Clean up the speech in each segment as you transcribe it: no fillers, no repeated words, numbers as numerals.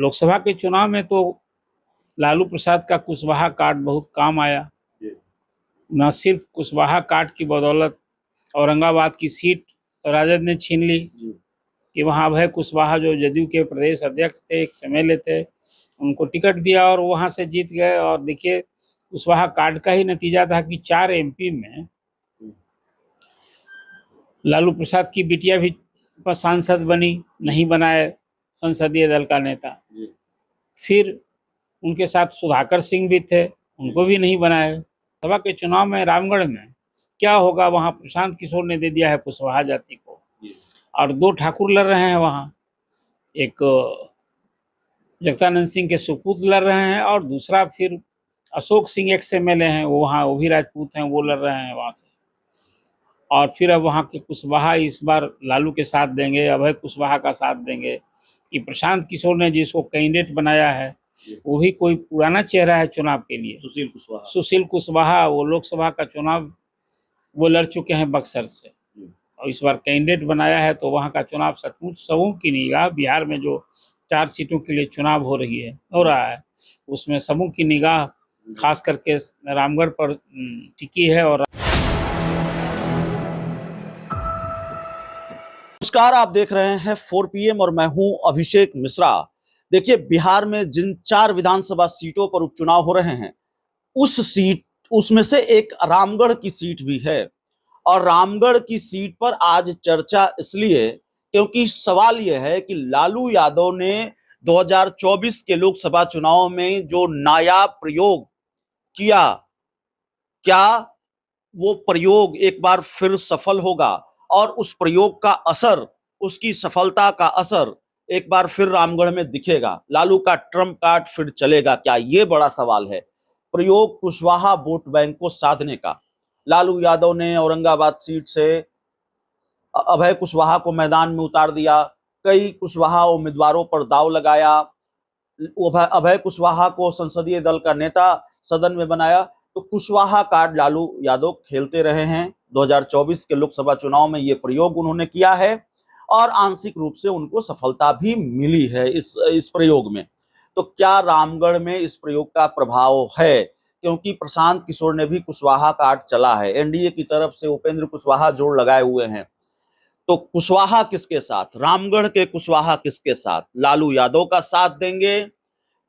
लोकसभा के चुनाव में तो लालू प्रसाद का कुशवाहा कार्ड बहुत काम आया। न सिर्फ कुशवाहा कार्ड की बदौलत औरंगाबाद की सीट राजद ने छीन ली कि वहां अभय कुशवाहा जो जदयू के प्रदेश अध्यक्ष थे, एक एमएलए थे, उनको टिकट दिया और वहां से जीत गए। और देखिए, कुशवाहा कार्ड का ही नतीजा था कि 4 एमपी में लालू प्रसाद की बिटिया भी सांसद बनी, नहीं बनाए संसदीय दल का नेता। फिर उनके साथ सुधाकर सिंह भी थे, उनको भी नहीं बनाए। सभा के चुनाव में रामगढ़ में क्या होगा, वहां प्रशांत किशोर ने दे दिया है कुशवाहा जाति को, और 2 ठाकुर लड़ रहे हैं वहां। एक जगदानंद सिंह के सुपुत्र लड़ रहे हैं और दूसरा फिर अशोक सिंह एक्स एमएलए हैं, वो वहाँ वो भी राजपूत हैं, वो लड़ रहे हैं वहाँ से। और फिर अब वहाँ के कुशवाहा इस बार लालू के साथ देंगे, अभय कुशवाहा का साथ देंगे कि प्रशांत किशोर ने जिसको कैंडिडेट बनाया है वो भी कोई पुराना चेहरा है चुनाव के लिए। सुशील कुशवाहा वो लोकसभा का चुनाव वो लड़ चुके हैं बक्सर से, और इस बार कैंडिडेट बनाया है। तो वहाँ का चुनाव सचमुच सबों की निगाह, बिहार में जो 4 सीटों के लिए चुनाव हो रहा है, उसमें सबों की निगाह खास करके रामगढ़ पर टिकी है। और नमस्कार, आप देख रहे हैं 4 PM और मैं हूं अभिषेक मिश्रा। देखिए, बिहार में जिन 4 विधानसभा सीटों पर उपचुनाव हो रहे हैं, उसमें से एक रामगढ़ की सीट भी है। और रामगढ़ की सीट पर आज चर्चा इसलिए क्योंकि सवाल यह है कि लालू यादव ने 2024 के लोकसभा चुनाव में जो नायाब प्रयोग किया, क्या वो प्रयोग एक बार फिर सफल होगा और उस प्रयोग का असर, उसकी सफलता का असर एक बार फिर रामगढ़ में दिखेगा? लालू का ट्रम्प कार्ड फिर चलेगा क्या? ये बड़ा सवाल है। प्रयोग कुशवाहा वोट बैंक को साधने का, लालू यादव ने औरंगाबाद सीट से अभय कुशवाहा को मैदान में उतार दिया, कई कुशवाहा उम्मीदवारों पर दांव लगाया, अभय कुशवाहा को संसदीय दल का नेता सदन में बनाया। तो कुशवाहा कार्ड लालू यादव खेलते रहे हैं। 2024 के लोकसभा चुनाव में ये प्रयोग उन्होंने किया है और आंशिक रूप से उनको सफलता भी मिली है इस प्रयोग में। तो क्या रामगढ़ में इस प्रयोग का प्रभाव है? क्योंकि प्रशांत किशोर ने भी कुशवाहा कार्ड चला है, एनडीए की तरफ से उपेंद्र कुशवाहा जोड़ लगाए हुए हैं। तो कुशवाहा किसके साथ, रामगढ़ के कुशवाहा किसके साथ? लालू यादव का साथ देंगे,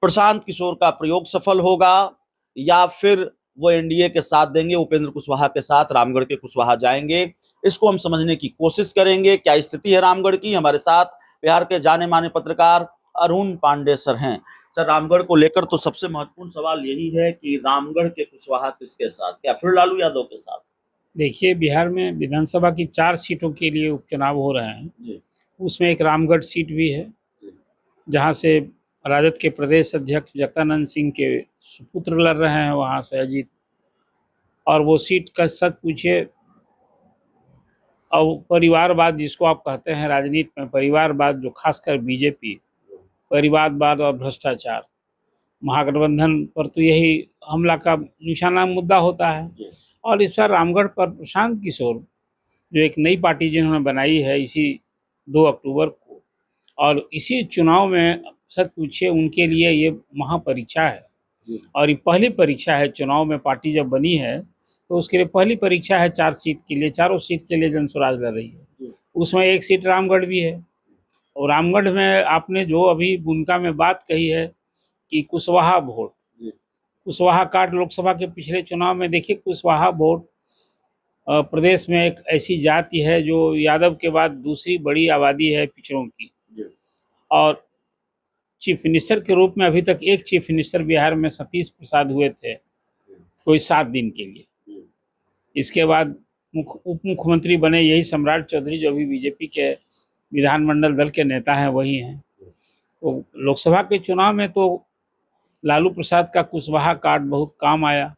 प्रशांत किशोर का प्रयोग सफल होगा, या फिर वो एनडीए के साथ देंगे, उपेंद्र कुशवाहा के साथ रामगढ़ के कुशवाहा जाएंगे? इसको हम समझने की कोशिश करेंगे। क्या स्थिति है रामगढ़ की? हमारे साथ बिहार के जाने माने पत्रकार अरुण पांडे सर हैं। सर, रामगढ़ को लेकर तो सबसे महत्वपूर्ण सवाल यही है कि रामगढ़ के कुशवाहा किसके साथ, क्या फिर लालू यादव के साथ? देखिए, बिहार में विधानसभा की 4 सीटों के लिए उपचुनाव हो रहे हैं, उसमें एक रामगढ़ सीट भी है, जहां से राजद के प्रदेश अध्यक्ष जगदानंद सिंह के सुपुत्र लड़ रहे हैं वहां से अजीत। और वो सीट का सच पूछिए, अब परिवारवाद जिसको आप कहते हैं राजनीति में, परिवारवाद जो खासकर बीजेपी, परिवारवाद और भ्रष्टाचार, महागठबंधन पर तो यही हमला का निशाना मुद्दा होता है। और इस बार रामगढ़ पर प्रशांत किशोर जो एक नई पार्टी जिन्होंने बनाई है इसी 2 अक्टूबर को, और इसी चुनाव में सच पूछिए उनके लिए ये महापरीक्षा है। और ये पहली परीक्षा है चुनाव में, पार्टी जब बनी है तो उसके लिए पहली परीक्षा है 4 सीट के लिए, चारों सीट के लिए जनसुराज लड़ रही है। उसमें एक सीट रामगढ़ भी है। और रामगढ़ में आपने जो अभी भूमिका में बात कही है कि कुशवाहा वोट, कुशवाहा कार्ड लोकसभा के पिछले चुनाव में, देखिए कुशवाहा वोट प्रदेश में एक ऐसी जाति है जो यादव के बाद दूसरी बड़ी आबादी है पिछड़ों की। और चीफ मिनिस्टर के रूप में अभी तक एक चीफ मिनिस्टर बिहार में सतीश प्रसाद हुए थे, कोई 7 दिन के लिए। इसके बाद उप मुख्यमंत्री बने यही सम्राट चौधरी, जो अभी बीजेपी के विधानमंडल दल के नेता हैं, वही हैं। तो लोकसभा के चुनाव में तो लालू प्रसाद का कुशवाहा कार्ड बहुत काम आया।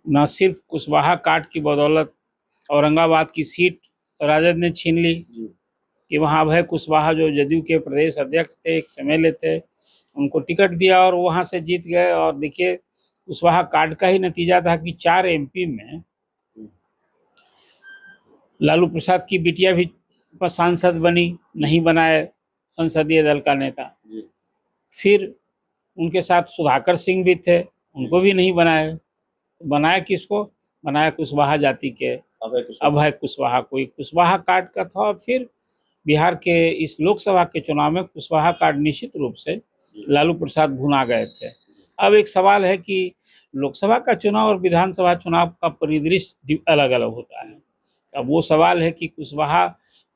न सिर्फ कुशवाहा कार्ड की बदौलत औरंगाबाद की सीट राजद ने छीन ली कि वहाँ अभय कुशवाहा जो जदयू के प्रदेश अध्यक्ष थे, एक एमएलए थे, उनको टिकट दिया और वहाँ से जीत गए। और देखिए, कुशवाहा कार्ड का ही नतीजा था कि 4 एमपी में लालू प्रसाद की बिटिया भी सांसद बनी, नहीं बनाए संसदीय दल का नेता। फिर उनके साथ सुधाकर सिंह भी थे, उनको भी नहीं बनाया। बनाया किसको? बनाया कुशवाहा जाति के अभय कुशवाहा को। एक कुशवाहा कार्ड का था। और फिर बिहार के इस लोकसभा के चुनाव में कुशवाहा कार्ड निश्चित रूप से लालू प्रसाद भुना गए थे। अब एक सवाल है कि लोकसभा का चुनाव और विधानसभा चुनाव का परिदृश्य अलग अलग होता है। अब वो सवाल है कि कुशवाहा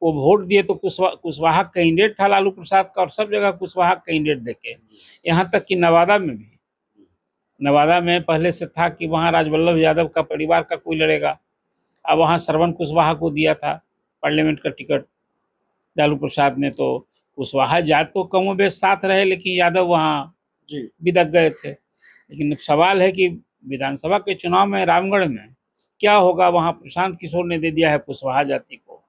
को वोट दिए तो कुशवाहा कैंडिडेट था लालू प्रसाद का, और सब जगह कुशवाहा कैंडिडेट देखे। यहाँ तक कि नवादा में भी, नवादा में पहले से था कि वहाँ राजवल्लभ यादव का परिवार का कोई लड़ेगा। अब वहाँ श्रवण कुशवाहा को दिया था पार्लियामेंट का टिकट लालू प्रसाद ने। तो कुशवाहा जात तो कमोबेश साथ रहे, लेकिन यादव वहाँ बिदक गए थे। लेकिन सवाल है कि विधानसभा के चुनाव में रामगढ़ में क्या होगा? वहाँ प्रशांत किशोर ने दे दिया है कुशवाहा जाति को,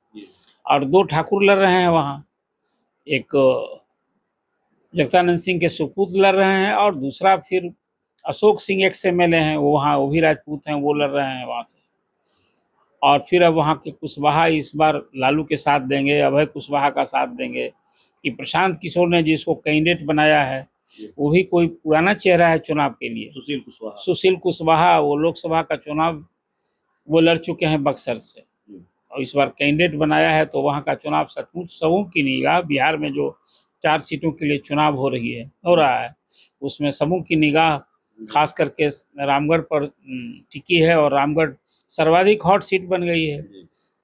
और 2 ठाकुर लड़ रहे हैं वहाँ। एक जगदानंद सिंह के सुपूत लड़ रहे हैं, और दूसरा फिर अशोक सिंह एक्स MLA हैं, वो वहाँ वो भी राजपूत हैं, वो लड़ रहे हैं वहाँ से। और फिर अब वहाँ के कुशवाहा इस बार लालू के साथ देंगे, अभय कुशवाहा का साथ देंगे कि प्रशांत किशोर ने जिसको कैंडिडेट बनाया है वो भी कोई पुराना चेहरा है चुनाव के लिए। सुशील कुशवाहा वो लोकसभा का चुनाव वो लड़ चुके हैं बक्सर से, और इस बार कैंडिडेट बनाया है। तो वहाँ का चुनाव सचमुच सबों की निगाह, बिहार में जो 4 सीटों के लिए चुनाव हो रहा है उसमें सबों की निगाह खास करके रामगढ़ पर टिकी है। और रामगढ़ सर्वाधिक हॉट सीट बन गई है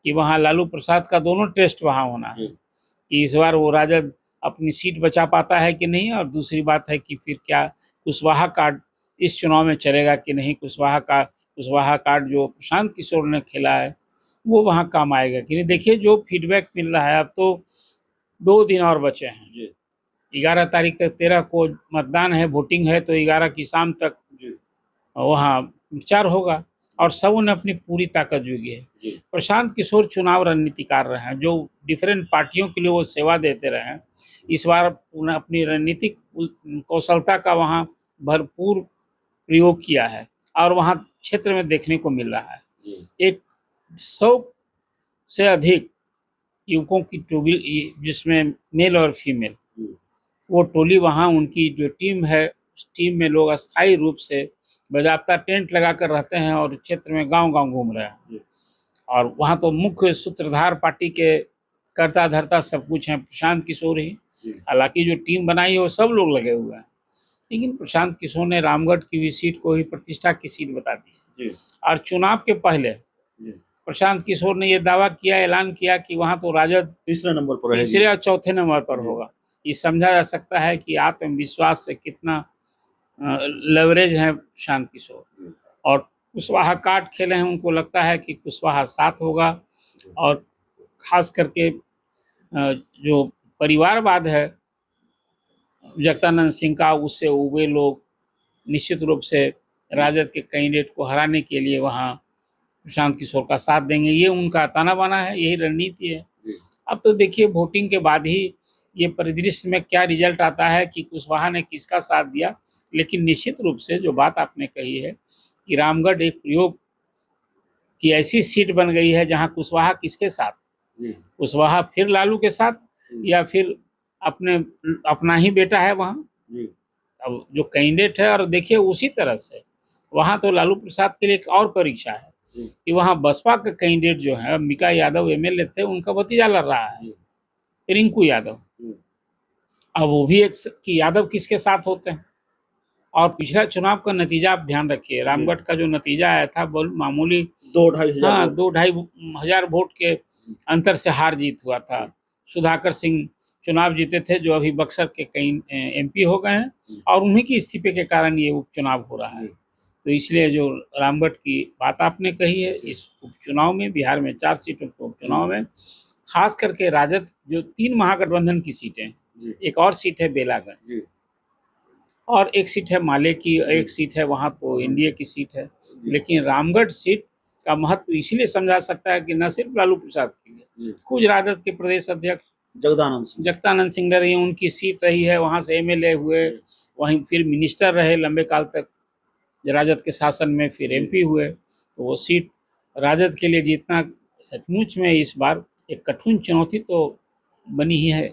कि वहाँ लालू प्रसाद का दोनों टेस्ट वहाँ होना है कि इस बार वो राजद अपनी सीट बचा पाता है कि नहीं, और दूसरी बात है कि फिर क्या कुशवाहा कार्ड इस चुनाव में चलेगा कि नहीं। कुशवाहा कार्ड जो प्रशांत किशोर ने खेला है वो वहाँ काम आएगा कि नहीं। देखिए जो फीडबैक मिल रहा है, अब तो 2 दिन और बचे हैं। 11 तारीख तक 13 को मतदान है, वोटिंग है, तो 11 की शाम तक वहाँ प्रचार होगा, और सब ने अपनी पूरी ताकत जोगी है। प्रशांत किशोर चुनाव रणनीतिकार रहे हैं, जो डिफरेंट पार्टियों के लिए वो सेवा देते रहे हैं। इस बार उन्हें अपनी रणनीतिक कौशलता का वहाँ भरपूर प्रयोग किया है, और वहाँ क्षेत्र में देखने को मिल रहा है। एक 100 से अधिक युवकों की टोली, जिसमें मेल और फीमेल, वो टोली वहाँ उनकी जो टीम है, उस टीम में लोग अस्थायी रूप से बाज़ाब्ता टेंट लगाकर रहते हैं और क्षेत्र में गांव-गांव घूम रहे हैं। और वहाँ तो मुख्य सूत्रधार पार्टी के कर्ता धर्ता सब कुछ हैं प्रशांत किशोर ही। हालांकि जो टीम बनाई है वो सब लोग लगे हुए हैं, लेकिन प्रशांत किशोर ने रामगढ़ की भी सीट को ही प्रतिष्ठा की सीट बता दी। और चुनाव के पहले प्रशांत किशोर ने ये दावा किया, ऐलान किया कि वहाँ तो राजद तीसरे और चौथे नंबर पर होगा। ये समझा जा सकता है कि आत्मविश्वास से कितना लेवरेज है प्रशांत किशोर। और कुशवाहा कार्ड खेले हैं, उनको लगता है कि कुशवाहा साथ होगा, और खास करके जो परिवारवाद है जगदानंद सिंह का, उससे उबे लोग निश्चित रूप से राजद के कैंडिडेट को हराने के लिए वहाँ प्रशांत किशोर का साथ देंगे। ये उनका ताना बाना है, यही रणनीति है। अब तो देखिए वोटिंग के बाद ही ये परिदृश्य में क्या रिजल्ट आता है कि कुशवाहा ने किसका साथ दिया। लेकिन निश्चित रूप से जो बात आपने कही है कि रामगढ़ एक प्रयोग की ऐसी सीट बन गई है जहां कुशवाहा किसके साथ, कुशवाहा फिर लालू के साथ या फिर अपना ही बेटा है वहाँ। अब जो कैंडिडेट है, और देखिए उसी तरह से वहाँ तो लालू प्रसाद के लिए एक और परीक्षा है कि वहाँ बसपा का कैंडिडेट जो है अंबिका यादव MLA थे, उनका भतीजा लड़ रहा है रिंकू यादव। अब वो भी एक कि यादव किसके साथ होते हैं। और पिछला चुनाव का नतीजा आप ध्यान रखिए, रामगढ़ का जो नतीजा आया था मामूली 2-2.5 हजार वोट के अंतर से हार जीत हुआ था। सुधाकर सिंह चुनाव जीते थे, जो अभी बक्सर के कई MP हो गए हैं, और उन्हीं की इस्तीफे के कारण ये उपचुनाव हो रहा है। तो इसलिए जो रामगढ़ की बात आपने कही है, इस उपचुनाव में बिहार में 4 सीटों के उपचुनाव में खास करके राजद जो 3 महागठबंधन की सीटें, एक और सीट है बेलागंज, और एक सीट है माले की, एक सीट है वहाँ तो NDA की सीट है। लेकिन रामगढ़ सीट का महत्व इसलिए समझा सकता है कि न सिर्फ लालू प्रसाद के लिए, कुछ राजद के प्रदेश अध्यक्ष जगदानंद सिंह रही, उनकी सीट रही है, वहाँ से MLA हुए, वहीं फिर मिनिस्टर रहे लंबे काल तक राजद के शासन में, फिर MP हुए। तो वो सीट राजद के लिए जीतना सचमुच में इस बार एक कठिन चुनौती तो बनी ही है।